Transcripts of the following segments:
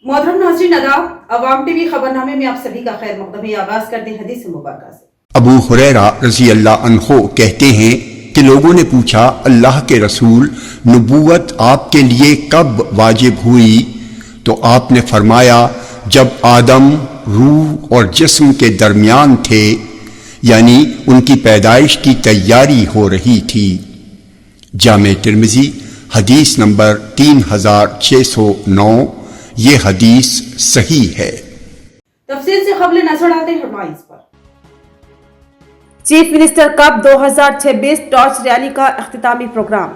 मोहतरम नाज़रीन आदाब, अवाम टीवी खबरनामे में आप सभी का खैर मक़दम है। आगाज़ करते हैं हदीस मुबारक से। अबू हुरैरा रज़ी अल्लाह अन्हो कहते हैं कि लोगों ने पूछा, अल्लाह के रसूल, नबूवत आपके लिए कब वाजिब हुई? तो आपने फरमाया, जब आदम रूह और जिस्म के दरमियान थे, यानी उनकी पैदाइश की तैयारी हो रही थी। जामे तिर्मिज़ी हदीस नंबर 3609। ये हदीस सही है। तफसील से खबरें नजर डालते हैं हेडलाइंस पर। Chief minister cup 2026 torch rally का इख्तितामी programme.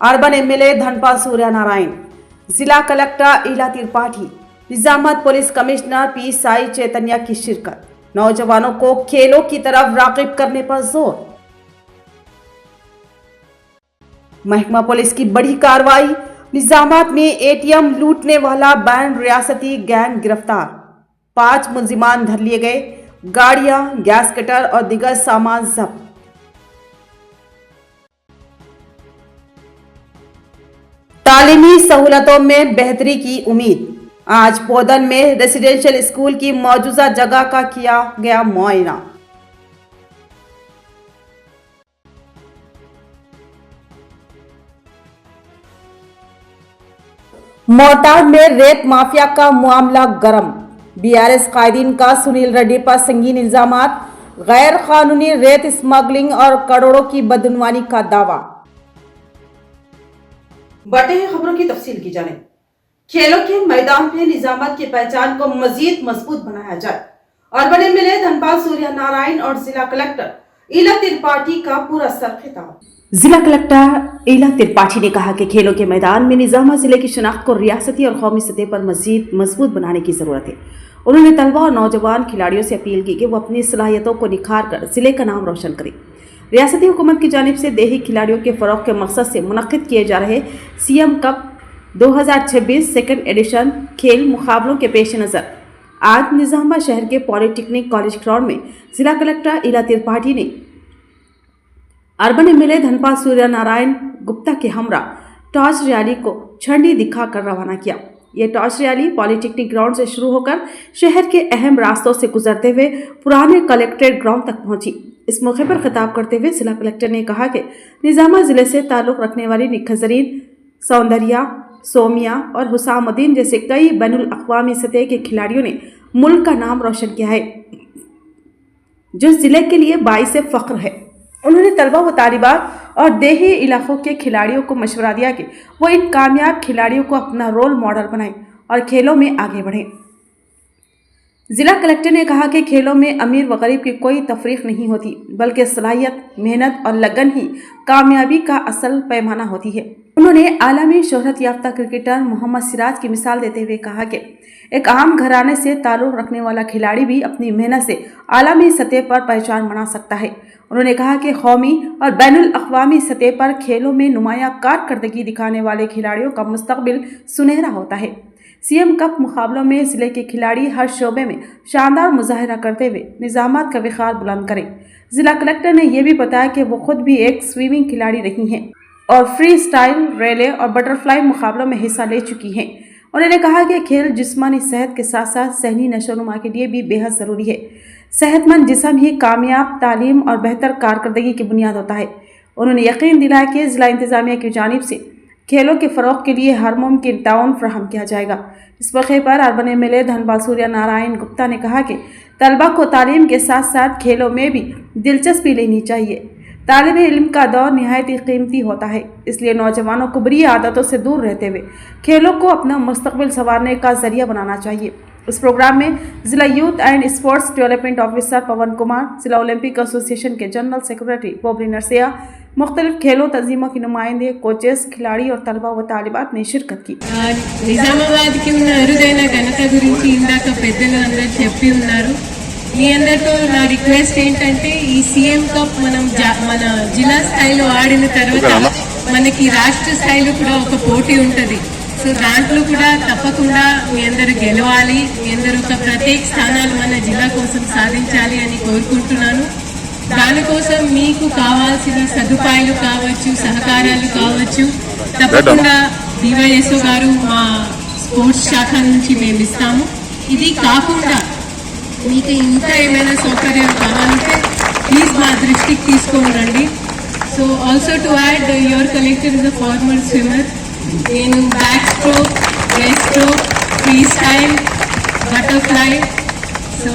Urban MLA Dhanpal Surya Narayan, जिला कलेक्टर ईला त्रिपाठी, निजामत पुलिस कमिश्नर पी साई चैतन्य की शिरकत। नौजवानों को खेलों की तरफ राग़िब करने पर जोर। महकमा पुलिस की बड़ी कार्रवाई, निजामात में एटीएम लूटने वाला बैंड रियासती गैंग गिरफ्तार। 5 मुलजिमान धर लिए गए, गाड़ियां, गैस कटर और दीगर सामान जब्त। तालीमी सहूलतों में बेहतरी की उम्मीद। आज पौधन में रेसिडेंशियल स्कूल की मौजूदा जगह का किया गया मुआयना। मोरताड में रेत माफिया का मामला गर्म। बीआरएस कायदीन का सुनील रेड्डी पर संगीन इल्जामात, गैर कानूनी रेत स्मगलिंग और करोड़ों की बदनवानी का दावा। बढ़ते हैं खबरों की तफसील की जानिब। खेलों के मैदान में निजामत की पहचान को मजीद मजबूत बनाया जाए। अर्बन एमएलए धनपाल सूर्य नारायण और जिला कलेक्टर ईला त्रिपाठी का पूरा सर खिताब। जिला कलेक्टर ईला त्रिपाठी ने कहा कि खेलों के मैदान में निजामा जिले की शनाख्त को रियासती और कौमी सतह पर मजीद मजबूत बनाने की जरूरत है। उन्होंने तलबा और नौजवान खिलाड़ियों से अपील की कि वो अपनी सलाहियतों को निखार कर जिले का नाम रोशन करें। रियासती हुकूमत की जानिब से देही खिलाड़ियों के फरोग के मकसद से मुनक्किद किए जा रहे सीएम कप 2026 सेकेंड एडिशन खेल मुकाबलों के पेश नज़र आज निजामा शहर के पॉलिटेक्निक कॉलेज ग्राउंड में जिला कलेक्टर ईला त्रिपाठी ने अर्बन एमएलए धनपाल सूर्य नारायण गुप्ता के हमरा टॉर्च रैली को झंडी दिखाकर रवाना किया। यह टॉर्च रैली पॉलिटेक्निक ग्राउंड से शुरू होकर शहर के अहम रास्तों से गुजरते हुए पुराने कलेक्ट्रेट ग्राउंड तक पहुंची। इस मौके पर खिताब करते हुए जिला कलेक्टर ने कहा कि निजामा जिले से ताल्लुक रखने वाली निखजरीन, सौंदर्या, सोमिया और हुसामुद्दीन जैसे कई बैनुल अक़वामी सतह के खिलाड़ियों ने मुल्क का नाम रोशन किया है, जो जिले के लिए बाइस फ़ख्र है। उन्होंने तलबा व तालिबात और देही इलाकों के खिलाड़ियों को मशवरा दिया कि वो इन कामयाब खिलाड़ियों को अपना रोल मॉडल बनाएं और खेलों में आगे बढ़ें। जिला कलेक्टर ने कहा कि खेलों में अमीर व गरीब की कोई तफरीक नहीं होती, बल्कि सलाहियत, मेहनत और लगन ही कामयाबी का असल पैमाना होती है। उन्होंने आलमी शोहरत याफ्ता क्रिकेटर मोहम्मद सिराज की मिसाल देते हुए कहा कि एक आम घराने से ताल्लुक़ रखने वाला खिलाड़ी भी अपनी मेहनत से आलमी सतह पर पहचान बना सकता है। उन्होंने कहा कि कौमी और बैनुल अक़वामी सतह पर खेलों में नुमायां कारकर्दगी दिखाने वाले खिलाड़ियों का मुस्तक़बिल सुनहरा होता है। सीएम कप मुकाबलों में जिले के खिलाड़ी हर शोबे में शानदार मुजाहरा करते हुए निजामात का विखार बुलंद करें। जिला कलेक्टर ने यह भी बताया कि वो खुद भी एक स्विमिंग खिलाड़ी रही हैं और फ्री स्टाइल, रेले और बटरफ्लाई मुकाबलों में हिस्सा ले चुकी हैं। उन्होंने कहा कि खेल जिस्मानी सेहत के साथ साथ सहनी नशोनुमा के लिए भी बेहद ज़रूरी है। सेहतमंद जिस्म ही कामयाब तालीम और बेहतर कारकर्दगी की बुनियाद होता है। उन्होंने यकीन दिलाया कि जिला इंतज़ामिया की जानिब से खेलों के फ़रोग़ के लिए हर मुमकिन ताउन फराहम किया जाएगा। इस मौके पर अर्बन एमएलए धनपाल सूर्य नारायण गुप्ता ने कहा कि तलबा को तालीम के साथ साथ खेलों में भी दिलचस्पी लेनी चाहिए। तालिब इल्म का दौर निहायत ही कीमती होता है, इसलिए नौजवानों को बुरी आदतों से दूर रहते हुए खेलों को अपना मुस्तकबिल संवारने का जरिया बनाना चाहिए। इस प्रोग्राम में जिला youth and sports development officer Pawan Kumar, जिला ओलंपिक एसोसिएशन के जनरल सेक्रेटरी पोबरी नरसिया, मुख्तलिफ खेलों तंजीमों की नुमाइंदे, कोचेस, खिलाड़ी और तलबा व तालिबात ने शिरकत की। నిజామాబాద్ కి ఉన్న అరుదైన ఘనత గురించి ఇందాక పెద్దలు అందరూ చెప్పి ఉన్నారు। మీ అందరితో నా రిక్వెస్ట్ ఏంటంటే ఈ సీఎం కప్ మనం మన జిల్లా స్థాయిలో ఆడిన తర్వాత మనకి రాష్ట్ర స్థాయిలో కూడా ఒక పోటీ ఉంటుంది। సో దాంట్లో కూడా తప్పకుండా మీ అందరూ గెలవాలి, మీ అందరూ ఒక ప్రత్యేక స్థానాలు మన జిల్లా కోసం సాధించాలి అని కోరుకుంటున్నాను। దానికోసం మీకు కావాల్సిన సదుపాయాలు కావచ్చు, సహకారాలు కావచ్చు, తప్పకుండా డివైఎస్ఓ గారు మా స్పోర్ట్స్ శాఖ నుంచి మేము ఇస్తాము. ఇది కాకుండా మీకు ఇంకా ఏమైనా సౌకర్యాలు కావాలంటే ప్లీజ్ మా దృష్టికి తీసుకొని రండి. So also to add, your collector is a former swimmer. నేను backstroke, breaststroke, freestyle, butterfly, so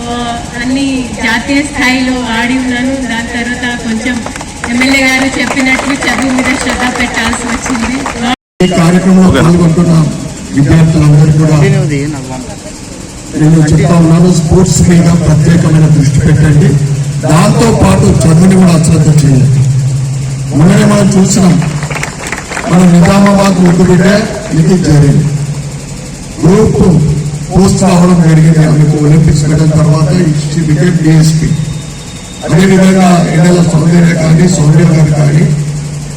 అన్ని జాతీయ స్థాయిలో ఆడి ఉన్నాను. దాని తర్వాత కొంచెం ఎమ్మెల్యే గారు చెప్పినట్లు చదువు మీద శ్రద్ధ పెట్టాల్సి వచ్చింది. ఈ కార్యక్రమంలో పాల్గొంటున్న విద్యార్థులందరూ కూడా నేను చెప్తా ఉన్నాను, స్పోర్ట్స్ మీద ప్రత్యేకమైన దృష్టి పెట్టండి. దాంతో పాటు చదువుని కూడా అశ్రద్ధ చేయండి. మొన్ననే మనం చూసినాం, మన నిజామాబాద్ ముద్దుబిడ్డ ఇది జరిగింది, గ్రూప్ పోస్ట్ రావడం జరిగింది. ఆమెకు ఒలింపిక్స్ వెళ్ళిన తర్వాత బికెమ్ డిఎస్పీ. అదేవిధంగా ఎండల సౌందర్య కానీ సౌందర్య గారు కానీ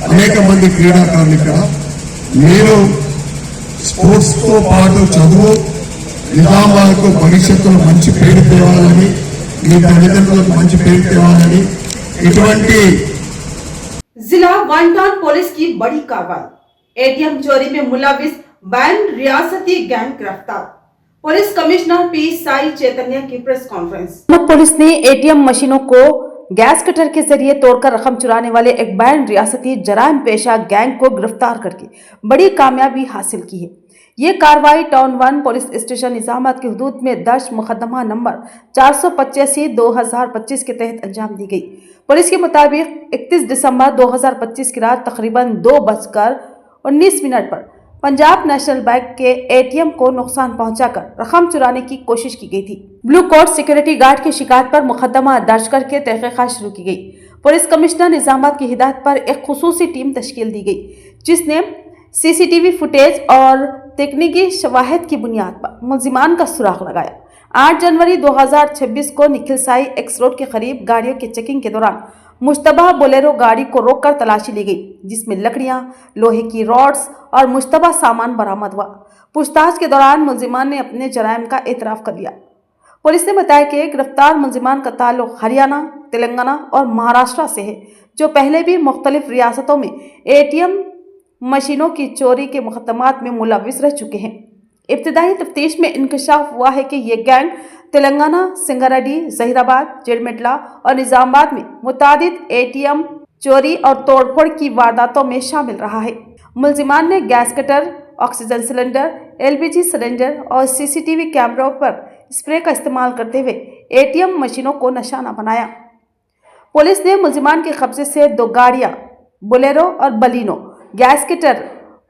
అనేక మంది క్రీడాకారులు ఇక్కడ. మీరు స్పోర్ట్స్ తో పాటు చదువు, నిజామాబాద్కు భవిష్యత్తులో మంచి పేరు తేవాలని, మీ తల్లిదండ్రులకు మంచి పేరు తేవాలని ఇటువంటి जिला वन टाउन पुलिस की बड़ी कार्रवाई, एटीएम चोरी में मुलविस बैंड रियासती गैंग गिरफ्तार। पुलिस कमिश्नर पी साई चैतन्य की प्रेस कॉन्फ्रेंस। पुलिस ने एटीएम मशीनों को गैस कटर के जरिए तोड़कर रकम चुराने वाले एक बैंड रियासती जराइम पेशा गैंग को गिरफ्तार करके बड़ी कामयाबी हासिल की है। ये कार्रवाई टाउन 1 पुलिस स्टेशन निजामाबाद की हदूद में दर्ज मुकदमा नंबर 485/2025 के तहत अंजाम दी गई। पुलिस के मुताबिक 31 दिसंबर 2025 की रात तकरीबन 2:19 पर पंजाब नेशनल बैंक के एटीएम को नुकसान पहुंचाकर रकम चुराने की कोशिश की गई थी। ब्लू कोट सिक्योरिटी गार्ड की शिकायत पर मुकदमा दर्ज करके तहकीकात शुरू की गई। पुलिस कमिश्नर निजामाबाद की हिदायत पर एक खुसूसी टीम तश्कील दी गई, जिसने सीसीटीवी फुटेज और तकनीकी शवाहिद की बुनियाद पर मुलजिमान का सुराग लगाया। 8 जनवरी 2026 को निखिल साई एक्स रोड के करीब गाड़ियों की चेकिंग के दौरान मुश्तबा बोलेरो गाड़ी को रोककर तलाशी ली गई, जिसमें लकड़ियां, लोहे की रॉड्स और मुश्तबा सामान बरामद हुआ। पूछताछ के दौरान मुलजिमान ने अपने जराइम का एतराफ कर लिया। पुलिस ने बताया कि गिरफ्तार मुलजिमान का ताल्लुक हरियाणा, तेलंगाना और महाराष्ट्र से है, जो पहले भी मुख्तलिफ रियासतों में एटीएम मशीनों की चोरी के मुकदमात में मुलविस रह चुके हैं। इब्तिदाई तफ्तीश में इंकशाफ हुआ है कि ये गैंग तेलंगाना, सिंगारेड्डी, जहीराबाद, जेडमेटला और निजामाबाद में मुतादिद एटीएम चोरी और तोड़फोड़ की वारदातों में शामिल रहा है। मुलजिमान ने gas cutter, oxygen cylinder, LPG cylinder और सीसीटीवी कैमरों पर स्प्रे का इस्तेमाल करते हुए एटीएम मशीनों को निशाना बनाया। पुलिस ने मुलजिमान के कब्जे से 2 गाड़ियां, बोलेरो और बलिनो, गैस कटर,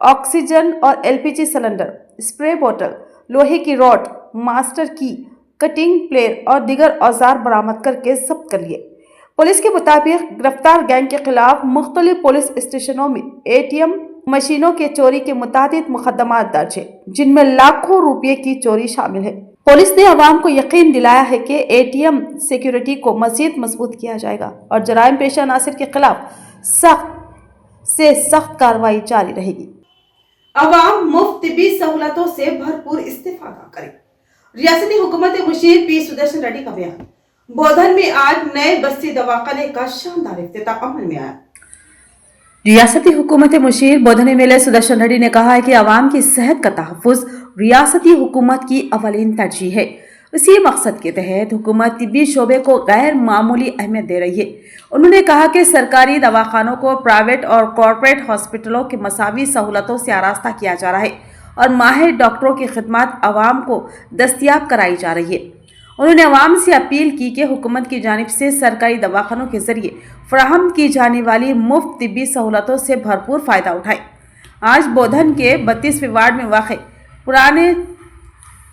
ऑक्सीजन और एलपीजी सिलेंडर, स्प्रे बोतल, लोहे की रॉड, मास्टर की, कटिंग प्लेयर और दीगर औजार बरामद करके जब्त कर लिए। पुलिस के मुताबिक गिरफ्तार गैंग के खिलाफ मुख्तलिफ पुलिस स्टेशनों में एटीएम मशीनों के चोरी के मुतादिद मुकदमा दर्ज है, जिनमें लाखों रुपए की चोरी शामिल है। पुलिस ने अवाम को यकीन दिलाया है कि एटीएम सिक्योरिटी को मजीद मजबूत किया जाएगा और जराइम पेशा नासिर के खिलाफ सख्त से सख्त कार्रवाई जारी रहेगी। अवाम मुफ्त तिब्बी सहूलतों से भरपूर इस्तेफादा करें। रियासती हुकूमत मुशीर पी सुदर्शन रेड्डी का बयान। बोधन में आज नए बस्ती दवाखाने का शानदार इफ्तिताह अमल में आया। रियासती हुकूमत मुशीर बोधन एमएलए सुदर्शन रेड्डी ने कहा है कि आवाम की सेहत का तहफ़्फ़ुज़ रियासती हुकूमत की अवलीन तरजीह है। इसी मकसद के तहत हुकूमत तिब्बी शोबे को गैर मामूली अहमियत दे रही है। उन्होंने कहा कि सरकारी दवाखानों को प्राइवेट और कॉरपोरेट हॉस्पिटलों के मसावी सहूलतों से आरास्ता किया जा रहा है और माहिर डॉक्टरों की खिदमत आवाम को दस्तियाब कराई जा रही है। उन्होंने आवाम से अपील की कि हुकूमत की जानिब से सरकारी दवाखानों के जरिए फराहम की जाने वाली मुफ्त तिब्बी सहूलतों से भरपूर फ़ायदा उठाएं। आज बोधन के 32वें वार्ड में वाक़ पुराने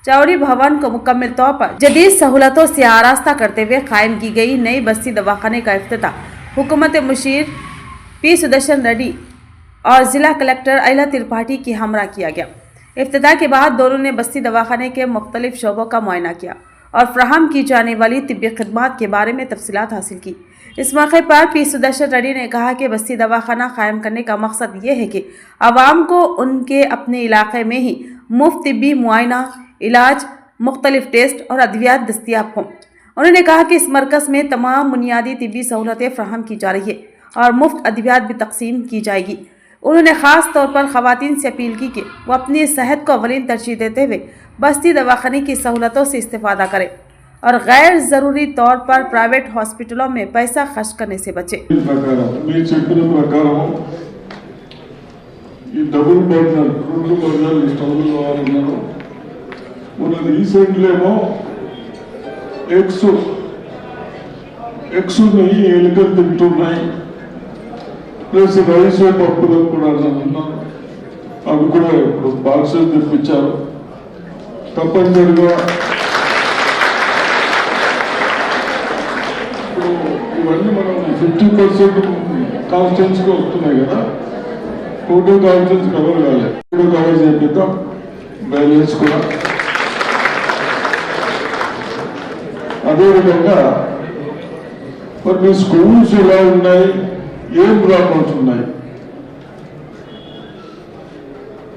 चौड़ी भवन को मुकम्मल तौर पर जदीद सहूलतों से आरास्ता करते हुए कायम की गई नई बस्ती दवाखाने का इफ्तिताह हुकूमत मुशीर पी सुदर्शन रेड्डी और ज़िला कलेक्टर अयला त्रिपाठी की हमरा किया गया। इफ्तिताह के बाद दोनों ने बस्ती दवाखाने के मुख्तलिफ शोबों का मुआयना किया और फ्राहम की जाने वाली तिब्बी खिदमात के बारे में तफसीलात हासिल की। इस मौके पर पी सुदर्शन रेड्डी ने कहा कि बस्ती दवाखाना कायम करने का मकसद ये है कि आवाम को उनके अपने इलाके में ही मुफ्त तिब्बी मुआयना, इलाज, मुख्तलिफ टेस्ट और अद्वियात दस्तियाब हों। उन्होंने कहा कि इस मरकज़ में तमाम बुनियादी तिब्बी सहूलतें फ्राहम की जा रही है और मुफ्त अद्वियात भी तकसीम की जाएगी। उन्होंने खास तौर पर खवातीन से अपील की कि वो अपनी सेहत को अवलीन तरजीह देते हुए बस्ती दवाखाने की सहूलतों से इस्तेफादा करें और गैर ज़रूरी तौर पर प्राइवेट हॉस्पिटलों में पैसा खर्च करने से बचें। మీరు చెప్పిన ప్రకారం ఈ డబుల్ బర్నర్ రెండు బర్నర్లు స్టవ్లు కావాలన్నారు. మన రీసెంట్లీ ఏమో ఎగ్స్ ఉన్నాయి, ఎలుకలు తింటున్నాయి, ప్లస్ రైస్ పప్పులు కూడా అన్నారు. అవి కూడా ఇప్పుడు బాక్సెస్ తెప్పించారు. తప్పనిసరిగా ఇప్పుడు ఇవన్నీ మనం 50% కాన్స్టిట్యూన్సీగా వస్తున్నాయి కదా, టోటల్ కాన్స్టిట్యూన్సీ కవర్ కాలేదు. ఇప్పుడు కవర్ చేపిద్దాం బ్యాలెన్స్ కూడా. అదేవిధంగా మరి మీ స్కూల్స్ ఎలా ఉన్నాయి, ఏం ప్రాబ్లమ్స్ ఉన్నాయి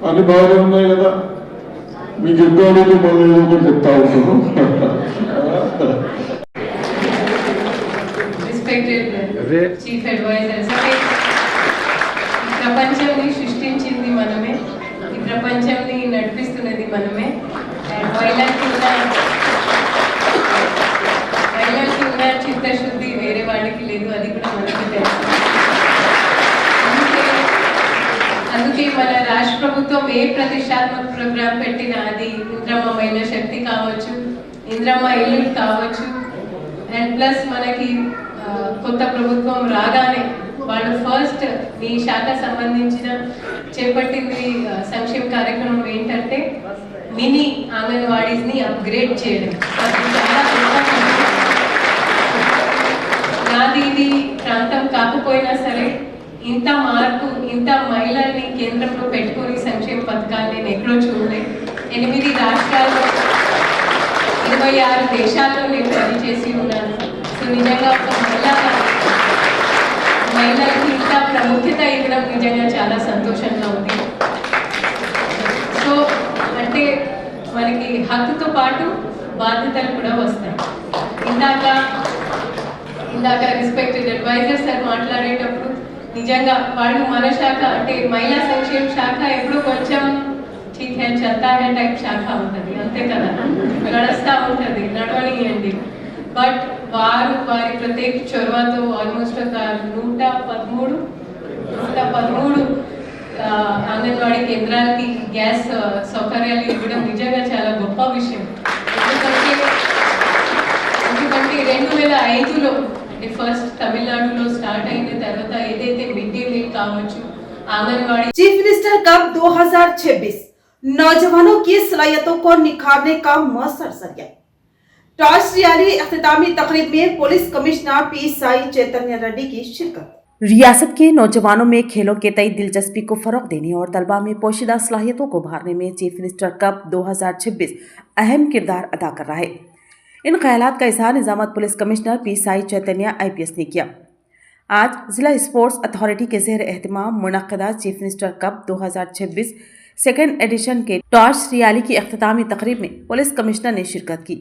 అని బాగా ఉన్నాయి కదా. మీకు ఎక్కువ రోజు మళ్ళీ ఏదో ఒకటి చెప్తా ఉంటాను. రెస్పెక్టెడ్ చీఫ్ అడ్వైజర్, ఈ ప్రపంచాన్ని సృష్టించింది మనమే, ఈ ప్రపంచాన్ని నడిపిస్తున్నది మనమే. మహిళకి ఉన్న చిత్తశుద్ధి వేరే వాళ్ళకి లేదు, అది కూడా మనకి తెలుసు. అందుకే మన రాష్ట్ర ప్రభుత్వం ఏ ప్రతిష్టాత్మక ప్రోగ్రాం పెట్టినా, అది ఇంద్రమ్మ మహిళా శక్తి కావచ్చు, ఇంద్రమ్మ ఇల్లు కావచ్చు, అండ్ ప్లస్ మనకి కొత్త ప్రభుత్వం రాగానే వాళ్ళు ఫస్ట్ మీ శాఖ సంబంధించిన చేపట్టింది సంక్షేమ కార్యక్రమం ఏంటంటే మినీ అంగన్వాడీస్ ని అప్గ్రేడ్ చేయడం. అది చాలా నాది ఇది ప్రాంతం కాకపోయినా సరే ఇంత మార్పు, ఇంత మహిళల్ని కేంద్రంలో పెట్టుకొని సంక్షేమ పథకాలు నేను ఎక్కడో చూడలే. 8 రాష్ట్రాల్లో 26 దేశాల్లో నేను పనిచేసి ఉన్నాను. సో నిజంగా ఒక మహిళలకి ఇంత ప్రాముఖ్యత ఇవ్వడం నిజంగా చాలా సంతోషంగా ఉంది. సో అంటే మనకి హక్కుతో పాటు బాధ్యతలు కూడా వస్తాయి. ఇందాక రెస్పెక్టెడ్ అడ్వైజర్ సార్ మాట్లాడేటప్పుడు నిజంగా వాళ్ళు మన శాఖ అంటే మహిళా సంక్షేమ శాఖ ఎప్పుడు కొంచెం ఠీక్ హై చల్తా హై టైప్ శాఖ ఉంటుంది, అంతే కదా, నడుస్తూ ఉంటుంది, నడవనియండి. బట్ వారి ప్రత్యేక చొరవతో ఆల్మోస్ట్ ఒక 113 అంగన్వాడీ కేంద్రాలకి గ్యాస్ సౌకర్యాలు ఇవ్వడం నిజంగా చాలా గొప్ప విషయం. ఎందుకంటే 2005లో అంటే ఫస్ట్ తమిళనాడులో స్టార్ట్ అయిన తర్వాత ఏదైతే మిడ్ డే మీల్ కావచ్చు, आंगनवाड़ी। चीफ मिनिस्टर कप 2026 नौजवानों की सलाहियतों को निखारने का मौसर सरिया। टॉस रियाली अख्तितामी तकरीब में पुलिस कमिश्नर पी साई चैतन्य रेड्डी की शिरकत। रियासत के नौजवानों में खेलों के तय दिलचस्पी को फरोग देने और तलबा में पोशीदा सलाहियतों को उभारने में चीफ मिनिस्टर कप 2026 अहम किरदार अदा कर रहा है। इन ख्यालात का इजहार निजामत police commissioner P Sai Chaitanya IPS ने किया। आज जिला स्पोर्ट्स अथॉरिटी के ज़ेर एहतमाम मुनक्किदा chief minister cup 2026 second edition के टॉस रियाली की अख्तितामी तकरीब में पुलिस कमिश्नर ने शिरकत की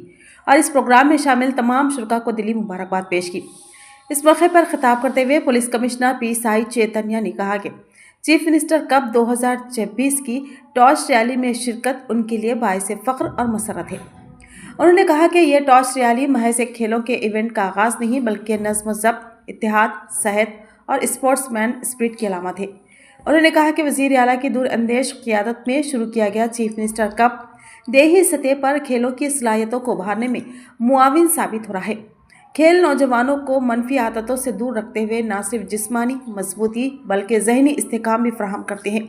और इस प्रोग्राम में शामिल तमाम शुरका को दिली मुबारकबाद पेश की। इस मौके पर खिताब करते हुए पुलिस कमिश्नर पी साई चैतन्य ने कहा कि चीफ मिनिस्टर कप 2026 की टॉस रैली में शिरकत उनके लिए बाइस फ़ख्र और मसरत है। उन्होंने कहा कि यह टॉस रैली महज एक खेलों के इवेंट का आगाज़ नहीं बल्कि नज़्म ज़ब्त, इत्तेहाद, सेहत और स्पोर्ट्समैन स्पिरिट की अलामत है। उन्होंने कहा कि वज़ीर आला की दूर अंदेश क़ियादत में शुरू किया गया चीफ मिनिस्टर कप देही सतह पर खेलों की सलाहियतों को उभारने में मुआविन साबित हो रहा है। खेल नौजवानों को मनफी आदतों से दूर रखते हुए न सिर्फ जिस्मानी मजबूती बल्कि जहनी इस्तेकाम भी फराहम करते हैं।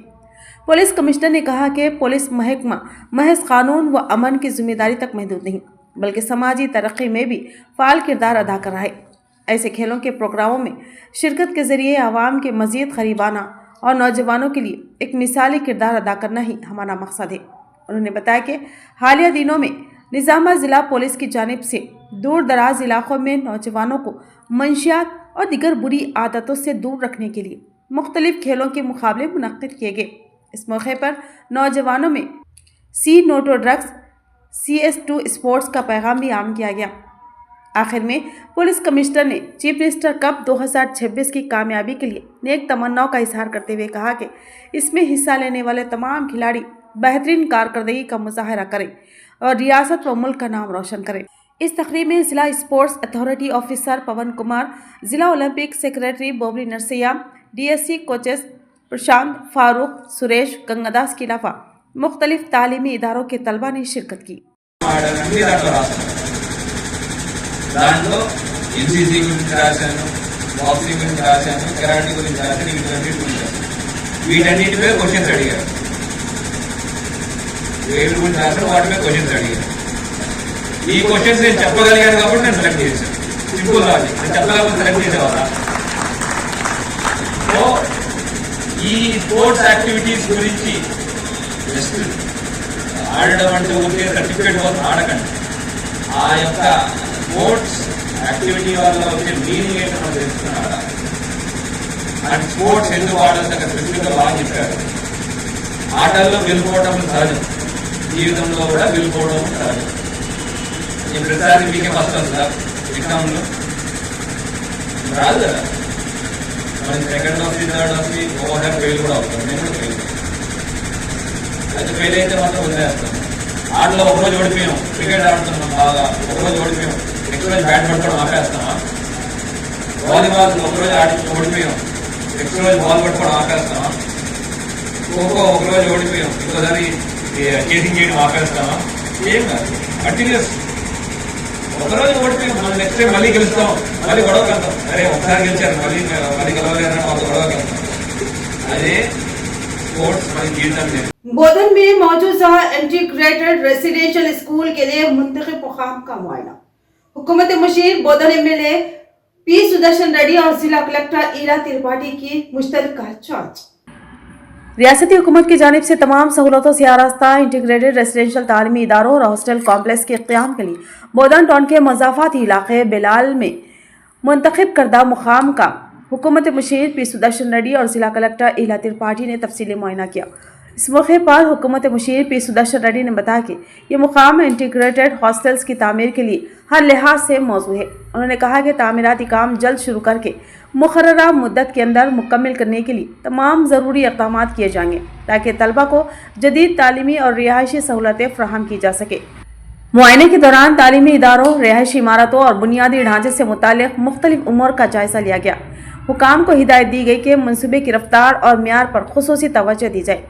पुलिस कमिश्नर ने कहा कि पुलिस महकमा महज कानून व अमन की जिम्मेदारी तक महदूद नहीं बल्कि समाजी तरक्की में भी फ़ाल किरदार अदा कर रहा है। ऐसे खेलों के प्रोग्रामों में शिरकत के ज़रिए आवाम के मज़ीद करीबाना और नौजवानों के लिए एक मिसाली किरदार अदा करना ही हमारा मकसद है। उन्होंने बताया कि हालिया दिनों में निज़ामा ज़िला पुलिस की जानिब से दूर दराज इलाकों में नौजवानों को मंशियात और दीगर बुरी आदतों से दूर रखने के लिए मुख्तलिफ खेलों के मुकाबले मुनक्किद किए गए। इस मौके पर नौजवानों में say no to drugs CS2 sports का पैगाम भी आम किया गया। आखिर में पुलिस कमिश्नर ने चीफ मिनिस्टर कप 2026 की कामयाबी के लिए नेक तमन्नाओं का इजहार करते हुए कहा कि इसमें हिस्सा लेने वाले तमाम खिलाड़ी बेहतरीन कारकर्दगी का मुजाहरा करें और रियासत व मुल्क का नाम रोशन करें। इस तकरीब में जिला sports authority officer Pawan Kumar, जिला Olympic secretary Bobli Narsaiah, DSC coaches Prashant, Farooq, Suresh, Gangadas के अलावा मुख्तलिफ तालीमी इदारों के तलबा ने शिरकत की। దాంట్లో NCC గురించి రాశాను, బాక్సింగ్ గురించి రాశాను, కరాటే గురించి రాశాను, వీటన్నిటి గురించి రాశాను. వీటన్నిటిపై క్వశ్చన్స్ అడిగారు. వేటి గురించి రాశాను, వాటిపై క్వశ్చన్స్ అడిగారు. ఈ క్వశ్చన్స్ నేను చెప్పగలిగాను కాబట్టి నేను సెలెక్ట్ చేశాను. Simple logic. నేను చెప్పగలిగిన సెలెక్ట్ చేసేవాళ్ళ. సో ఈ స్పోర్ట్స్ యాక్టివిటీస్ గురించి జస్ట్ ఆడడం అంటే ఊరికే సర్టిఫికేట్ కోసం ఆడకండి. ఆ యొక్క స్పోర్ట్స్ యాక్టివిటీ వల్ల వచ్చే మీనింగ్ ఏంటో మనం తెలుసుకున్నారా? అండ్ స్పోర్ట్స్ ఎందుకు ఆడాలి అక్కడ స్పెసిఫిక్గా బాగా చెప్పారు. ఆటల్లో గెలుపోవడం సహజం, జీవితంలో కూడా గెలుపోవడం సహజం. నేను ప్రతిసారి మీకే ఫస్ట్ వస్తా ఎగ్జామ్లో రాదు కదా, మరి సెకండ్ వస్తుంది, థర్డ్ వస్తుంది, ఓవర్ ఫెయిల్ కూడా అవుతాం. నేను కూడా ఫెయిల్ అయితే ఫెయిల్ అయితే మాత్రం వదిలేస్తాను. ఆటలో ఒకరోజు ఓడిపోయాం, క్రికెట్ ఆడుతున్నాం బాగా, ఒకరోజు ఓడిపోయాం, నెక్స్ట్ రోజు బ్యాట్ పట్టుకోవడం ఆపేస్తామా? వాలీబాల్ ఒకరోజు ఆడి ఓడిపోయాం, నెక్స్ట్ రోజు బాల్ పట్టుకోవడం ఆపేస్తామా? ఖోఖో ఒకరోజు ఓడిపోయాం, ఇంకోసారి చేసింగ్ చేయడం ఆపేస్తామా? ఏం కాదు, కంటిన్యూస్. ఒకరోజు ఓడిపోయాం, మనం నెక్స్ట్ టైం మళ్ళీ గెలుస్తాం, మళ్ళీ గొడవకి వెళ్తాం. అరే ఒకసారి గెలిచారు, మళ్ళీ గెలవలేదని వాళ్ళ గొడవకి వెళ్తాం. అదే स्पोर्ट्स हमारी जीवन में। बोधन में मौजूदा इंटीग्रेटेड रेसिडेंशियल स्कूल के लिए मुंतखब मुकाम का मुआयना। हुकूमत मुशीर, बोधन MLA P सुदर्शन रेड्डी और जिला कलेक्टर ईला त्रिपाठी की मुश्तरका जांच। रियासती हुकूमत की जानिब से तमाम सहूलतों से आरास्ता इंटीग्रेटेड रेसिडेंशियल तालीमी इदारों और हॉस्टल कॉम्प्लेक्स के क़याम के लिए बोधन टाउन के मज़ाफ़ाती इलाके बेलाल में मुंतखब करदा मुकाम का हुकूमत मुशीर P सुदर्शन रेड्डी और जिला कलेक्टर ईला त्रिपाठी ने तफसीली मुआयना किया। इस मौके पर हुकूमत मुशीर P सुदर्शन रेड्डी ने बताया कि ये मुकाम इंटीग्रेटेड हॉस्टल्स की तामीर के लिए हर लिहाज से मौजूद है। उन्होंने कहा कि तामीराती काम जल्द शुरू करके मुकर्ररा मुद्दत के अंदर मुकम्मल करने के लिए तमाम ज़रूरी इक़दाम किए जाएंगे ताकि तलबा को जदीद तालीमी और रिहायशी सहूलतें फ़राहम की जा सके। मुआयने के दौरान तालीमी इदारों, रिहायशी इमारतों और बुनियादी ढांचे से मुताल्लिक़ मुख्तलिफ उमूर का जायज़ा लिया गया। हुकाम को हिदायत दी गई कि मनसूबे की रफ्तार और म्यार पर खुसूसी तवज्जो दी जाए।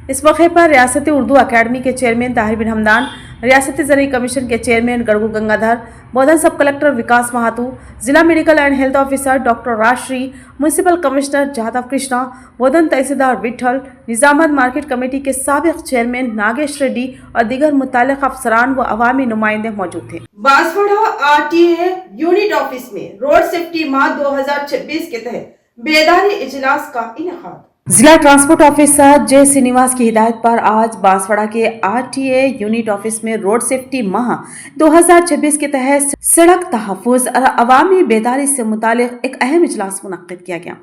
इस मौके पर रियासती उर्दू अकेडमी के चेयरमैन ताहिर बिन हमदान, रियासती ज़रई कमीशन के chairman Gadugu Gangadhar, Bodhan sub collector Vikas Mahato, जिला medical and health officer doctor Rajshree, municipal commissioner Jadav Krishna, Bodhan tahsildar Vithal, निजामत मार्केट कमेटी के साबिक चेयरमैन नागेश रेड्डी और दीगर मुताल्लिक़ अफसरान व अवामी नुमाइंदे मौजूद थे। बांसवाड़ा RTA यूनिट ऑफिस में रोड सेफ्टी माह 2026 के तहत बेदारी इजलास का इनेकाद। जिला ट्रांसपोर्ट ऑफिसर J श्रीनिवास की हिदायत पर आज बांसवाड़ा के RTA यूनिट ऑफिस में रोड सेफ्टी माह 2026 के तहत सड़क तहफ़्फ़ुज़ और अवामी बेदारी से मुतालिक एक अहम इजलास मुनक्किद किया गया।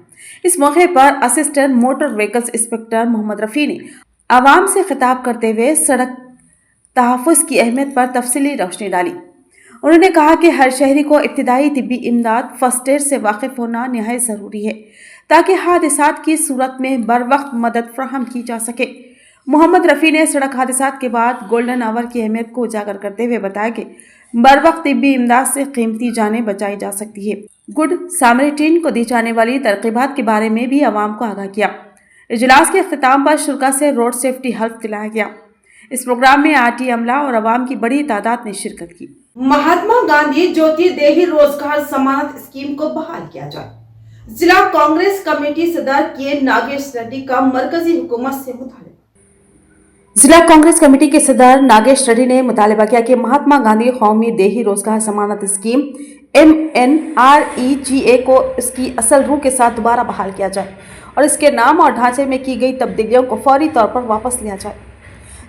इस मौके पर assistant motor vehicles inspector Mohammad Rafi ने आवाम से खिताब करते हुए सड़क तहफ़्फ़ुज़ की अहमियत पर तफसीली रोशनी डाली। उन्होंने कहा कि हर शहरी को इब्तिदाई तिब्बी इमदाद फर्स्ट एड से वाकिफ होना निहायत ज़रूरी है ताकि हादसात की सूरत में बर वक्त मदद फराहम की जा सके। मोहम्मद रफ़ी ने सड़क हादसात के बाद गोल्डन आवर की अहमियत को उजागर करते हुए बताया कि बर वक्त तिब्बी इमदाद से कीमती जानें बचाई जा सकती है। गुड सामरिटीन को दी जाने वाली तरकीबात के बारे में भी आवाम को आगाह किया। इजलास के अख्तिताम पर शुरा से रोड सेफ्टी हल्फ दिलाया गया। इस प्रोग्राम में RTA अमला और आवाम की बड़ी तादाद ने शिरकत की। महात्मा गांधी ज्योति देही रोजगार जमानत स्कीम को बहाल किया जाए। जिला कांग्रेस कमेटी सदर के नागेश रेड्डी का मरकजी हुकूमत से मुतालिबा। जिला कांग्रेस कमेटी के सदर नागेश रेड्डी ने मुतालिबा किया कि महात्मा गांधी कौमी देही रोजगार जमानत स्कीम MNREGA को इसकी असल रूह के साथ दोबारा बहाल किया जाए और इसके नाम और ढांचे में की गई तब्दीलियों को फौरी तौर पर वापस लिया जाए।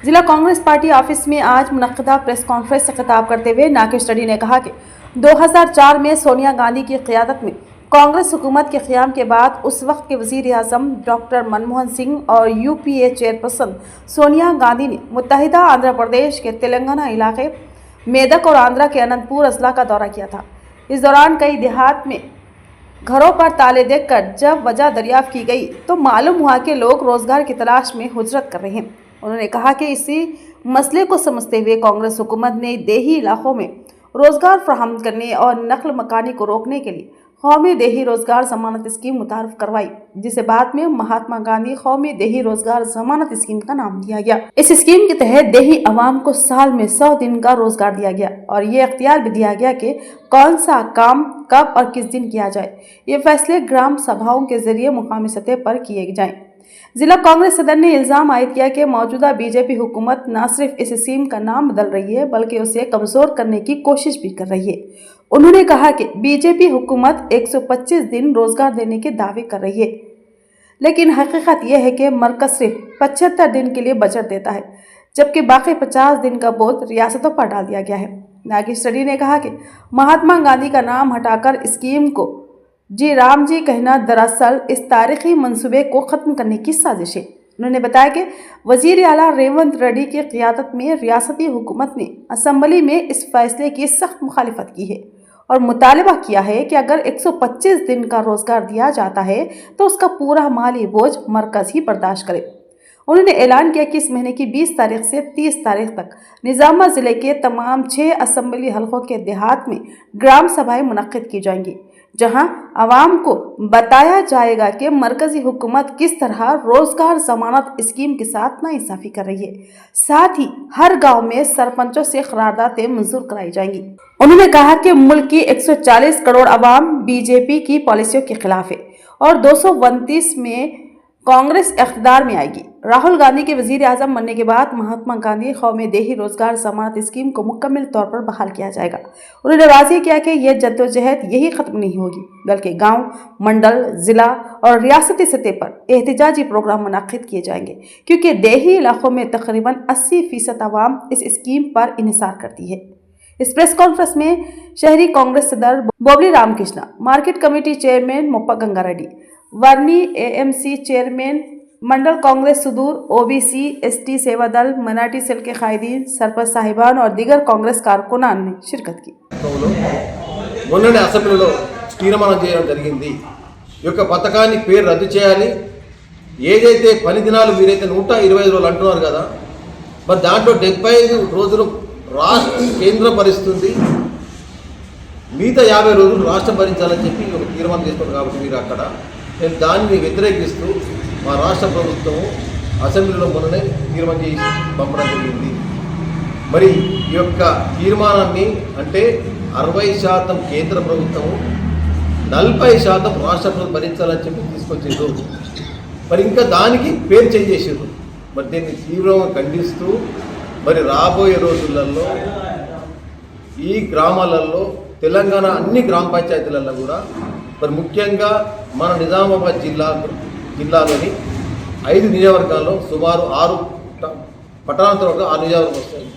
जिला कांग्रेस पार्टी ऑफिस में आज मुनक्किदा प्रेस कॉन्फ्रेंस से खिताब करते हुए नागेश रेड्डी ने कहा कि 2004 में सोनिया गांधी की क़यादत में कांग्रेस हुकूमत के क़याम के बाद उस वक्त के वज़ीर आज़म डॉक्टर मनमोहन सिंह और UPA चेयरपर्सन सोनिया गांधी ने मुत्तहिदा आंध्र प्रदेश के तेलंगाना इलाके मेदक और आंध्रा के अनंतपुर अजला का दौरा किया था। इस दौरान कई देहात में घरों पर ताले देखकर जब वजह दरियाफ्त की गई तो मालूम हुआ कि लोग रोजगार की तलाश में हिजरत कर रहे हैं। उन्होंने कहा कि इसी मसले को समझते हुए कांग्रेस हुकूमत ने देही इलाकों में रोजगार फराहम करने और नकल मकानी को रोकने के लिए कौमी देही रोजगार जमानत स्कीम मुतारफ करवाई, जिसे बाद में महात्मा गांधी कौमी देही रोजगार जमानत स्कीम का नाम दिया गया। इस स्कीम के तहत देही अवाम को साल में 100 दिन का रोजगार दिया गया और ये अख्तियार भी दिया गया कि कौन सा काम कब और किस दिन किया जाए। ये फैसले ग्राम सभाओं के जरिए मुकामी सतह पर किए जाएं। जिला कांग्रेस सदर ने इल्जाम आयद किया कि मौजूदा बीजेपी हुकूमत न सिर्फ इस स्कीम का नाम बदल रही है बल्कि उसे कमजोर करने की कोशिश भी कर रही है। उन्होंने कहा कि बीजेपी हुकूमत 125 दिन रोजगार देने के दावे कर रही है, लेकिन हकीकत यह है कि मरकज सिर्फ 75 दिन के लिए बजट देता है, जबकि बाकी 50 दिन का बोझ रियासतों पर डाल दिया गया है। नागेश रेड्डी ने कहा कि महात्मा गांधी का नाम हटाकर स्कीम को जी राम जी कहना दरअसल इस तारीखी मंसूबे को ख़त्म करने की साजिश है। उन्होंने बताया कि वजीर आला रेवंत रेड्डी की क़ियादत में रियासती हुकूमत ने असम्बली में इस फैसले की सख्त मुखालिफत की है और मुतालबा किया है कि अगर 125 दिन का रोज़गार दिया जाता है तो उसका पूरा माली बोझ मरकज़ ही बर्दाश्त करे। उन्होंने ऐलान किया कि इस महीने की 20 तारीख से 30 तारीख तक निज़ामा ज़िले के तमाम 6 असम्बली हलकों के देहात में ग्राम सभाएं मुनक्किद की जाएंगी, जहां आवाम को बताया जाएगा कि मरकजी हुकूमत किस तरह रोजगार जमानत स्कीम के साथ नाइंसाफी कर रही है। साथ ही हर गांव में सरपंचों से करारदादें मंजूर कराई जाएंगी। उन्होंने कहा कि मुल्क की 140 करोड़ आवाम बीजेपी की पॉलिसियों के खिलाफ है और 229 में कांग्रेस इख्तिदार में आएगी। राहुल गांधी के वजीर आजम बनने के बाद महात्मा गांधी कौमी देही रोजगार जमानत स्कीम को मुकम्मल तौर पर बहाल किया जाएगा। उन्होंने वाज़ेह किया कि यह जद्दोजहद यही खत्म नहीं होगी बल्कि गांव, मंडल, जिला और रियासती सतह पर एहतजाजी प्रोग्राम मुनक्किद किए जाएंगे, क्योंकि देही इलाकों में तकरीबन 80% आवाम इस स्कीम पर इन्हिसार करती है। इस प्रेस कॉन्फ्रेंस में शहरी कांग्रेस सदर Bobli Ramakrishna, market committee chairman Moppa Gangareddy, Varni AMC chairman, mandal Congress सुदूर, ओबीसी एसटी सेवा दल, मराठी सेल के कायदीन, सरपंच साहिबान और दीगर कांग्रेस कारकुनान ने शिरकत की। మొన్ననే అసెంబ్లీలో తీర్మానం చేయడం జరిగింది। ఈ యొక్క పథకాన్ని పేరు రద్దు చేయాలి। ఏదైతే పని దినాలు మీరైతే 125 రోజులు అంటున్నారు కదా, మరి దాంట్లో 75 రోజులు రాష్ట్ర కేంద్రం భరిస్తుంది, మిగతా 50 రోజులు రాష్ట్రం భరించాలని చెప్పి ఒక తీర్మానం చేస్తున్నారు। కాబట్టి మీరు అక్కడ నేను దాన్ని వ్యతిరేకిస్తూ మా రాష్ట్ర ప్రభుత్వము అసెంబ్లీలో మొన్ననే తీర్మానం చేసి పంపడం జరిగింది। మరి ఈ యొక్క తీర్మానాన్ని అంటే 60% కేంద్ర ప్రభుత్వము 40% రాష్ట్ర ప్రభుత్వం భరించాలని చెప్పి తీసుకొచ్చారు। మరి ఇంకా దానికి పేరు చేంజ్ చేసారు। మరి దీన్ని తీవ్రంగా ఖండిస్తూ మరి రాబోయే రోజులలో ఈ గ్రామాలలో తెలంగాణ అన్ని గ్రామ పంచాయతీలలో కూడా మరి ముఖ్యంగా మన నిజామాబాద్ జిల్లాలోని 5 నియోజకవర్గాల్లో సుమారు 6 పట్టణాంతర 6 నియోజకవర్గాలు వస్తాయి।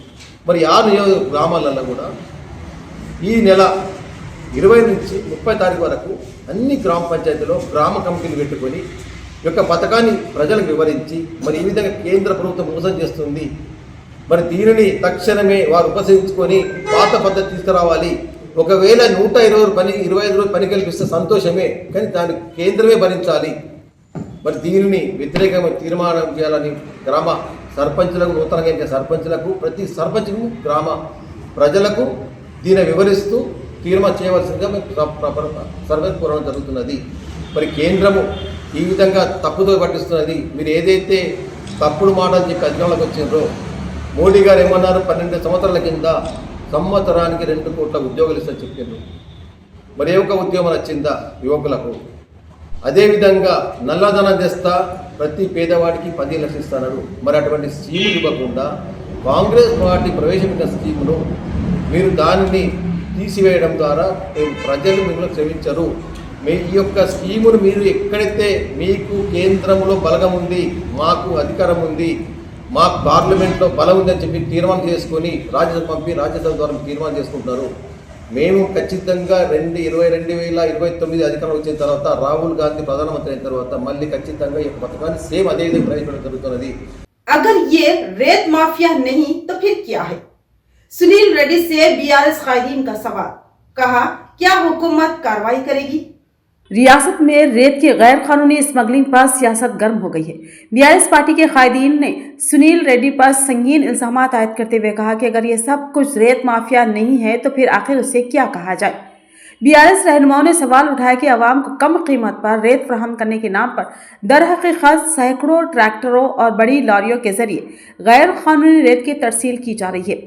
మరి 6 నియోజక గ్రామాలలో కూడా ఈ నెల 20 నుంచి 30 తారీఖు వరకు అన్ని గ్రామ పంచాయతీలో గ్రామ కమిటీలు పెట్టుకొని ఈ యొక్క పథకాన్ని ప్రజలకు వివరించి మరి ఈ విధంగా కేంద్ర ప్రభుత్వం మోసం చేస్తుంది, మరి దీనిని తక్షణమే వారు ఉపసంహరించుకొని పాత పద్ధతి తీసుకురావాలి। ఒకవేళ 125 రోజులు పని కల్పిస్తే సంతోషమే, కానీ దాన్ని కేంద్రమే భరించాలి। మరి దీనిని వ్యతిరేకంగా తీర్మానం చేయాలని గ్రామ సర్పంచులకు, నూతనంగా ఇంకా సర్పంచులకు, ప్రతి సర్పంచ్కు, గ్రామ ప్రజలకు దీన్ని వివరిస్తూ తీర్మానం చేయవలసిందిగా సర్పంచ్ కోరడం జరుగుతున్నది। మరి కేంద్రము ఈ విధంగా తప్పుదో పట్టిస్తున్నది। మీరు ఏదైతే తప్పుడు మాటలు చెప్పి అధికారంలోకి వచ్చిండ్రో, మోడీ గారు ఏమన్నారు, 12 సంవత్సరాల కింద సంవత్సరానికి 2 కోట్ల ఉద్యోగాలు ఇస్తారని చెప్పారు। మరి ఏ ఒక్క ఉద్యోగం వచ్చిందా యువకులకు? అదేవిధంగా నల్లధనం తెస్తా ప్రతి పేదవాడికి 10 లక్షలు ఇస్తున్నారు। మరి అటువంటి స్కీములు ఇవ్వకుండా కాంగ్రెస్ పార్టీ ప్రవేశపెట్టిన స్కీమును మీరు దానిని తీసివేయడం ద్వారా ప్రజలు మిమ్మల్ని క్షమించరు। మీ ఈ యొక్క స్కీమును మీరు ఎక్కడైతే మీకు కేంద్రంలో బలగం ఉంది, మాకు అధికారం ఉంది, మాకు పార్లమెంట్లో బలం ఉందని చెప్పి తీర్మానం చేసుకొని రాజ్యసభ పంపి రాజ్యసభ ద్వారా తీర్మానం చేసుకుంటున్నారు। మేము ఖచ్చితంగా 2029 అధికారం వచ్చిన తర్వాత రాహుల్ గాంధీ ప్రధానమంత్రి అయిన తర్వాత మళ్ళీ ఖచ్చితంగా ఈ పథకాన్ని సేమ్ అదే విధంగా ప్రవేశపెట్టడం జరుగుతున్నది। अगर ये रेत माफिया नहीं तो फिर क्या है? सुनील रेड्डी से बीआरएस कायदीन का सवाल। कहा क्या हुकूमत कार्रवाई करेगी? रियासत में रेत की गैर कानूनी स्मगलिंग पर सियासत गर्म हो गई है। बीआरएस पार्टी के कायदीन ने सुनील रेड्डी पर संगीन इल्जाम आयद करते हुए कहा कि अगर ये सब कुछ रेत माफिया नहीं है तो फिर आखिर उसे क्या कहा जाए। बीआरएस रहनुमाओं ने सवाल उठाया कि आवाम को कम कीमत पर रेत फराहम करने के नाम पर दरहकीकत सैकड़ों ट्रैक्टरों और बड़ी लॉरियों के जरिए गैर कानूनी रेत की तरसील की जा रही है।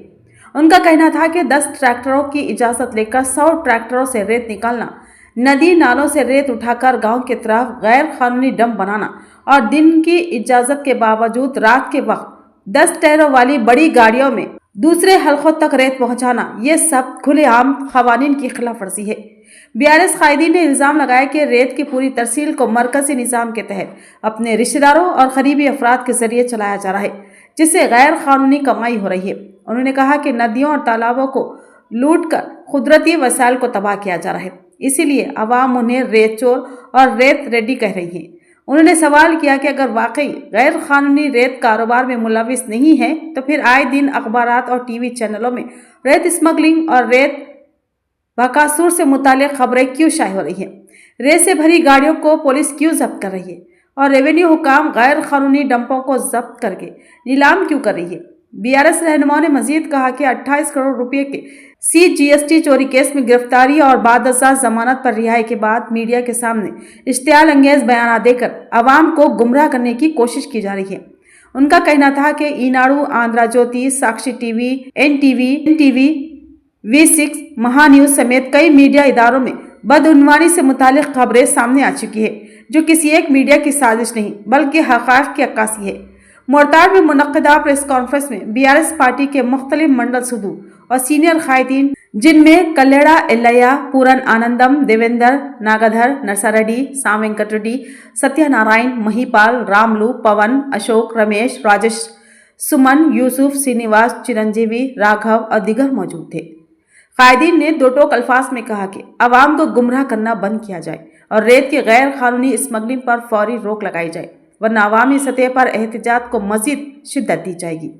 उनका कहना था कि 10 ट्रैक्टरों की इजाज़त लेकर 100 ट्रैक्टरों से रेत निकालना, नदी नालों से रेत उठाकर गांव की तरफ गैर कानूनी डंप बनाना और दिन की इजाज़त के बावजूद रात के वक्त 10 टायरों वाली बड़ी गाड़ियों में दूसरे हलकों तक रेत पहुंचाना, ये सब खुलेआम खवानीन की खिलाफ वर्जी है। बीआरएस कायदीन ने इल्ज़ाम लगाया कि रेत की पूरी तरसील को मरकजी निज़ाम के तहत अपने रिश्तेदारों और करीबी अफराद के जरिए चलाया जा रहा है, जिससे गैर कानूनी कमाई हो रही है। उन्होंने कहा कि नदियों और तालाबों को लूट कर कुदरती वसाइल को तबाह किया जा रहा है, इसीलिए अवाम उन्हें रेत चोर और रेत रेड्डी कह रही है। उन्होंने सवाल किया कि अगर वाकई गैर कानूनी रेत कारोबार में मुलविस नहीं है तो फिर आए दिन अखबारात और टीवी चैनलों में रेत स्मगलिंग और रेत बकासूर से मुताल्लिक़ खबरें क्यों शाये हो रही है। रेत से भरी गाड़ियों को पुलिस क्यों जब्त कर रही है और रेवेन्यू हुकाम गैर कानूनी डंपों को जब्त करके नीलाम क्यों कर रही है। बीआरएस रहनुमाओं ने मजीद कहा कि 28 करोड़ रुपए के CGST चोरी केस में गिरफ्तारी और बाद जमानत पर रिहाई के बाद मीडिया के सामने इश्तियाल अंगेज बयान देकर आवाम को गुमराह करने की कोशिश की जा रही है। उनका कहना था कि ईनाडू, आंध्रा ज्योति, साक्षी टीवी, NTV, V6, महान्यूज समेत कई मीडिया इदारों में बदउनवानी से मुतालिक खबरें सामने आ चुकी है, जो किसी एक मीडिया की साजिश नहीं बल्कि हक़ाइक़ की अक्कासी है। मोरताड में मुनक़्क़िदा प्रेस कॉन्फ्रेंस में बीआरएस पार्टी के मुख्तलिफ मंडल सदू और सीनियर कायदीन, जिनमें कल्लेड़ा एल्लैया, पूरन आनंदम, देवेंद्र नागधर, नरसारेड्डी, साम वेंकट रेड्डी, सत्यनारायण, महिपाल, रामलू, पवन, अशोक, रमेश, राजेश, सुमन, यूसुफ, श्रीनिवास, चिरंजीवी, राघव और दीगर मौजूद थे। कायदीन ने दो टोक अल्फाज में कहा कि आवाम को गुमराह करना बंद किया जाए और रेत की गैर कानूनी स्मगलिंग पर फौरी रोक लगाई जाए, वरना अवामी सतह पर एहतजाज को मजीद शिद्दत दी जाएगी।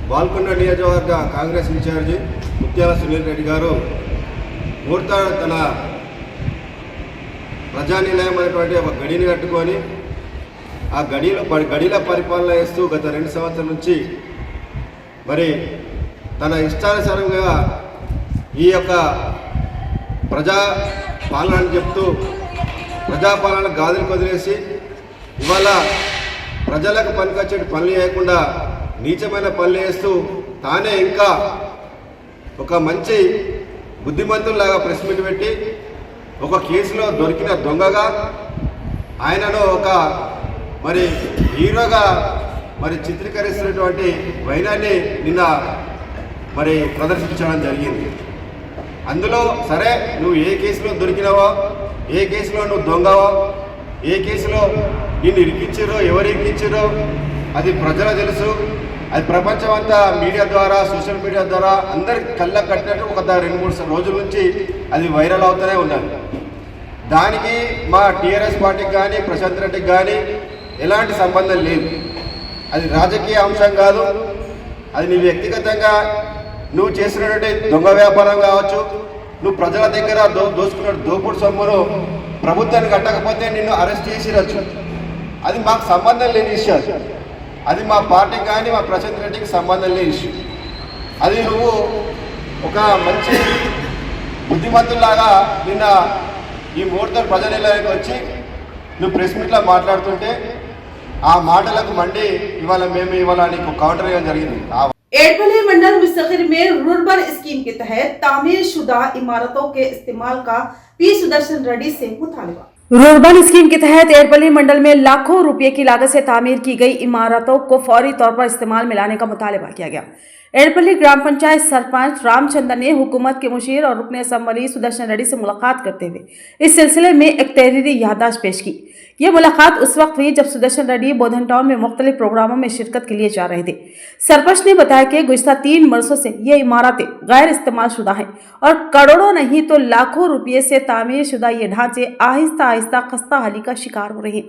బాల్కొండ నియోజకవర్గ కాంగ్రెస్ ఇన్ఛార్జి ముత్యాల సునీల్ రెడ్డి గారు మూర్తాడు తన ప్రజానిలయం అనేటువంటి ఒక గడిని కట్టుకొని ఆ గడిల పరిపాలన చేస్తూ గత 2 సంవత్సరాల నుంచి మరి తన ఇష్టానుసారంగా ఈ యొక్క ప్రజా పాలన చెప్తూ ప్రజాపాలన గాదులు వదిలేసి ఇవాళ ప్రజలకు పనికొచ్చే పనులు చేయకుండా నీచమైన పనులు చేస్తూ తానే ఇంకా ఒక మంచి బుద్ధిమంతుల్లాగా ప్రెస్ మీట్ పెట్టి ఒక కేసులో దొరికిన దొంగగా ఆయనను ఒక మరి హీరోగా మరి చిత్రీకరిస్తున్నటువంటి వైనాన్ని నిన్న మరి ప్రదర్శించడం జరిగింది. అందులో సరే నువ్వు ఏ కేసులో దొరికినావో, ఏ కేసులో నువ్వు దొంగవో, ఏ కేసులో నిన్ను ఇరికించారో, ఎవరు ఇరికించారో అది ప్రజలకు తెలుసు. అది ప్రపంచం అంతా మీడియా ద్వారా, సోషల్ మీడియా ద్వారా అందరికి కళ్ళకు కట్టినట్టు ఒక 2-3 రోజుల నుంచి అది వైరల్ అవుతూనే ఉన్నది. దానికి మా టీఆర్ఎస్ పార్టీకి కానీ ప్రశాంత్ రెడ్డికి కానీ ఎలాంటి సంబంధం లేదు. అది రాజకీయ అంశం కాదు. అది నీ వ్యక్తిగతంగా నువ్వు చేసినటువంటి దొంగ వ్యాపారం కావచ్చు, నువ్వు ప్రజల దగ్గర దోసుకున్న దోపుడు సొమ్మును ప్రభుత్వాన్ని కట్టకపోతే నిన్ను అరెస్ట్ చేసిరచ్చు. అది మాకు సంబంధం లేని విషయం. అది మా పార్టీకి కానీ మా ప్రశాంత్ రెడ్డికి సంబంధం లేని ఇష్యూ. అది నువ్వు ఒక మంచి బుద్ధిమంతులాగా నిన్న ఈ మూర్తలు ప్రజానిలయానికి వచ్చి నువ్వు ప్రెస్ మీట్లో మాట్లాడుతుంటే ఆ మాటలకు మండి ఇవాళ నీకు కౌంటర్ వేయడం జరిగింది. एडपल्ली मंडल मुस्तखिर में रुर्बन स्कीम के तहत तामीर शुदा इमारतों के इस्तेमाल का पी सुदर्शन रेड्डी से मुतालबा। रुर्बन स्कीम के तहत एडपल्ली मंडल में लाखों रुपए की लागत से तामीर की गई इमारतों को फौरी तौर पर इस्तेमाल में लाने का मुतालबा किया गया। एडपल्ली ग्राम पंचायत सरपंच रामचंद्र ने हुकूमत के मुशीर और रुकने असम्बली सुदर्शन रेड्डी से मुलाकात करते हुए इस सिलसिले में एक तहरीरी याददाश्त पेश की। ये मुलाकात उस वक्त हुई जब सुदर्शन रेड्डी बोधन टाउन में मुख्तलिफ प्रोग्रामों में शिरकत के लिए जा रहे थे। सरपंच ने बताया कि गुज़िश्ता 3 बरसों से ये इमारतें गैर इस्तेमाल शुदा हैं और करोड़ों नहीं तो लाखों रुपये से तामीर शुदा ये ढांचे आहिस्ता आहिस्ता खस्ता हाली का शिकार हो रहे हैं।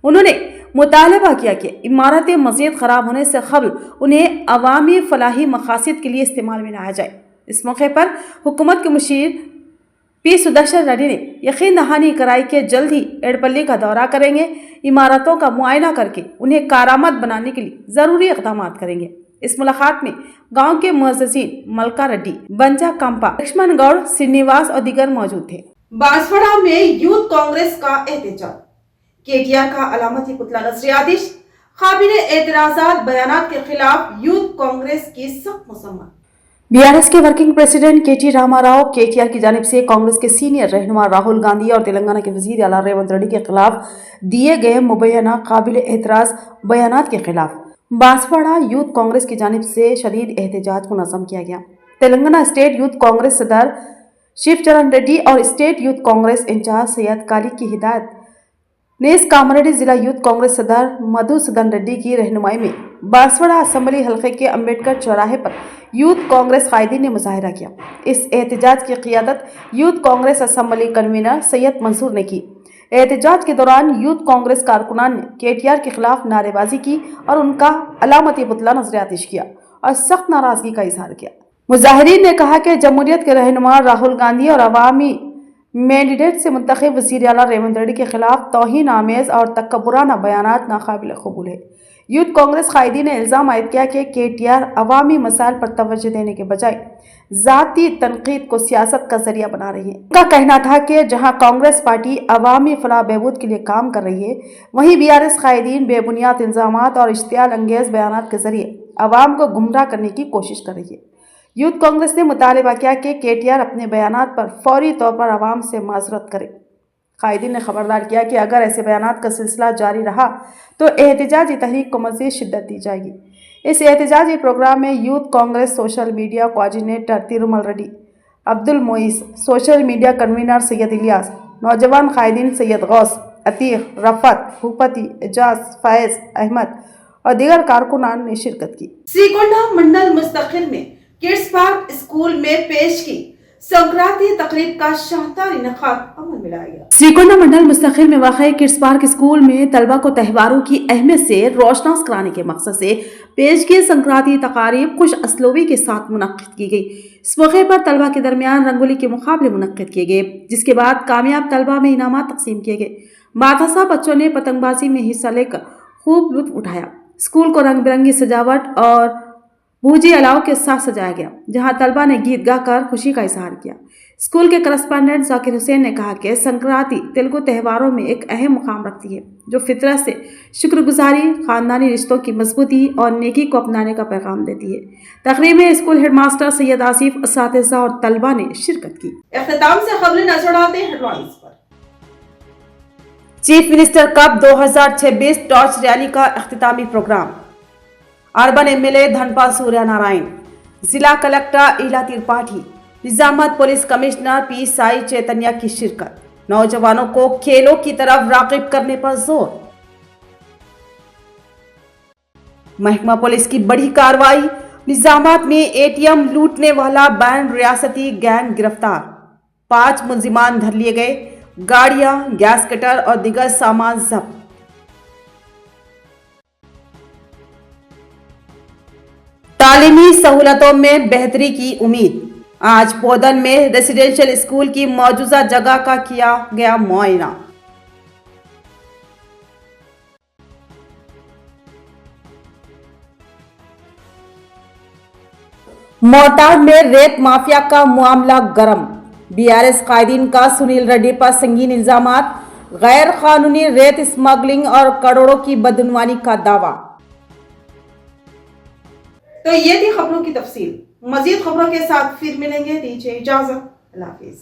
उन्होंने मुतालबा किया कि इमारतें मज़ीद ख़राब होने से क़ब्ल उन्हें अवामी फलाही मकासद के लिए इस्तेमाल में लाया जाए। इस मौके पर हुकूमत के मुशीर पी सुदर्शन रेड्डी ने यकीन दहानी कराई कि जल्द ही एडपल्ली का दौरा करेंगे, इमारतों का मुआयना करके उन्हें कारामद बनाने के लिए ज़रूरी इक़दाम करेंगे। इस मुलाकात में गांव के मुअज़्ज़िज़ीन मलका रेड्डी, बंजा कंपा, लक्ष्मण गौड़, श्रीनिवास और दीगर मौजूद थे। बांसवाड़ा में यूथ कांग्रेस का एहतजाज, केटीआर का अलामती पुतला नजरियातिश, काबिल एतराज़ात बयानात के खिलाफ यूथ कांग्रेस की सख्त मजम्मत। बीआरएस के वर्किंग प्रेसिडेंट केटी रामाराव केटीआर की जानिब से कांग्रेस के सीनियर रहनुमा राहुल गांधी और तेलंगाना के वजीर आला रेवंत रेड्डी के खिलाफ दिए गए मुबैना काबिल एतराज़ बयानात के खिलाफ बांसवाड़ा यूथ कांग्रेस की जानिब से शदीद एहतजाज मुनज़्ज़म किया गया। तेलंगाना स्टेट यूथ कांग्रेस सदर शिव चरण रेड्डी और state youth Congress incharge Syed Khaliq की हिदायत नेस कामारेड्डी जिला यूथ कांग्रेस सदर मधुसूदन रेड्डी की रहनुमाई में बांसवाड़ा असेंबली हल्के के अम्बेडकर चौराहे पर यूथ कांग्रेस कायदीन ने मुजाहिरा किया। इस एहतजाज की क़ियादत youth Congress assembly convener Syed Mansoor ने की। एहतजाज के दौरान यूथ कांग्रेस कारकुनान ने केटीआर के खिलाफ नारेबाजी की और उनका अलामती पुतला नजरियातिश किया और सख्त नाराजगी का इजहार किया। मुजाहिरीन ने कहा कि जमहूरियत के रहनुमा राहुल गांधी और अवामी मैंडेट से मुंतखब वज़ीर आला रेवंत रेड्डी के खिलाफ तौहीन आमेज़ और तकब्बुराना बयानात नाकाबिल कबूल है। यूथ कांग्रेस कायदीन ने इल्ज़ाम आयद किया कि केटीआर अवामी मसाइल पर तवज्जो देने के बजाय ज़ाती तनकीद को सियासत का जरिया बना रही है। उनका कहना था कि जहां कांग्रेस पार्टी अवामी फलाह बहबूद के लिए काम कर रही है, वहीं बीआरएस कायदीन बेबुनियाद इल्ज़ामात और इश्तियाल अंगेज़ बयानात के जरिए अवाम को गुमराह करने की कोशिश कर रही है। यूथ कांग्रेस ने मुतालिबा किया कि केटीआर अपने बयानात पर फौरी तौर पर आवाम से माजरत करे। कायदीन ने खबरदार किया कि अगर ऐसे बयानात का सिलसिला जारी रहा तो एहतजाजी तहरीक को मज़ीद शिद्दत दी जाएगी। इस एहतजाजी प्रोग्राम में youth Congress social media coordinator Tirumal Reddy, Abdul Moiz, social media convener Syed Ilyas, नौजवान कायदीन सैयद गौस, अतीक, रफ़त, भूपति, एजाज, फैज़ अहमद और दीगर कारकुनान ने शिरकत की। श्रीगोंडा मंडल मुस्तकिल में किड्स पार्क स्कूल में पेश की संक्रांति तकरीब का शानदार इनेकाद अमल में लाया गया। श्रीगोंडा मंडल मुस्तकिल में वाक़ किड्स पार्क स्कूल में तलबा को त्योहारों की अहमियत से रोशनास कराने के मकसद से पेश की संक्रांति तकारीब खुश असलूबी के साथ मुनक्किद की गई। इस मौके पर तलबा के दरमियान रंगोली के मुकाबले मुनक्किद किए गए, जिसके बाद कामयाब तलबा में इनामात तकसीम किए गए। मादरसा बच्चों ने पतंगबाजी में हिस्सा लेकर खूब लुत्फ उठाया। स्कूल को रंग बिरंगी सजावट और बूझी अलाव के साथ सजाया गया, जहां तलबा ने गीत गाकर खुशी का इजहार किया। स्कूल के करस्पॉन्डेंट जाकिर हुसैन ने कहा कि संक्रांति तेलुगु त्योहारों में एक अहम मुकाम रखती है, जो फितरत से शुक्रगुजारी, खानदानी रिश्तों की मजबूती और नेकी को अपनाने का पैगाम देती है। तकरीब में स्कूल हेडमास्टर सैयद आसिफ, असातिज़ा और तलबा ने शिरकत की। इख्तिताम से खबरें नजर डालते हैं हेडलाइंस पर। Chief minister cup 2026 torch rally का इख्तितामी programme. Urban MLA Dhanpal Surya Narayan, जिला कलेक्टर ईला त्रिपाठी, निजामत पुलिस कमिश्नर पी साई चैतन्य की शिरकत। नौजवानों को खेलों की तरफ राग़िब करने पर जोर। महकमा पुलिस की बड़ी कार्रवाई, निजामात में एटीएम लूटने वाला बैंड रियासती गैंग गिरफ्तार। 5 मुलजिमान धर लिए गए, गाड़ियां, गैस कटर और दीगर सामान जब्त। तालीमी सहूलतों में बेहतरी की उम्मीद। आज पोदन में रेसिडेंशियल स्कूल की मौजूदा जगह का किया गया मुआयना। मोरताड में रेत माफिया का मामला गर्म। बीआरएस कायदीन का सुनील रेड्डी पर संगीन इल्जामात, गैर कानूनी रेत स्मगलिंग और करोड़ों की बदनवानी का दावा। तो ये थी खबरों की तफसील। मजीद खबरों के साथ फिर मिलेंगे, दीजिए इजाजत, अल्लाह हाफिज।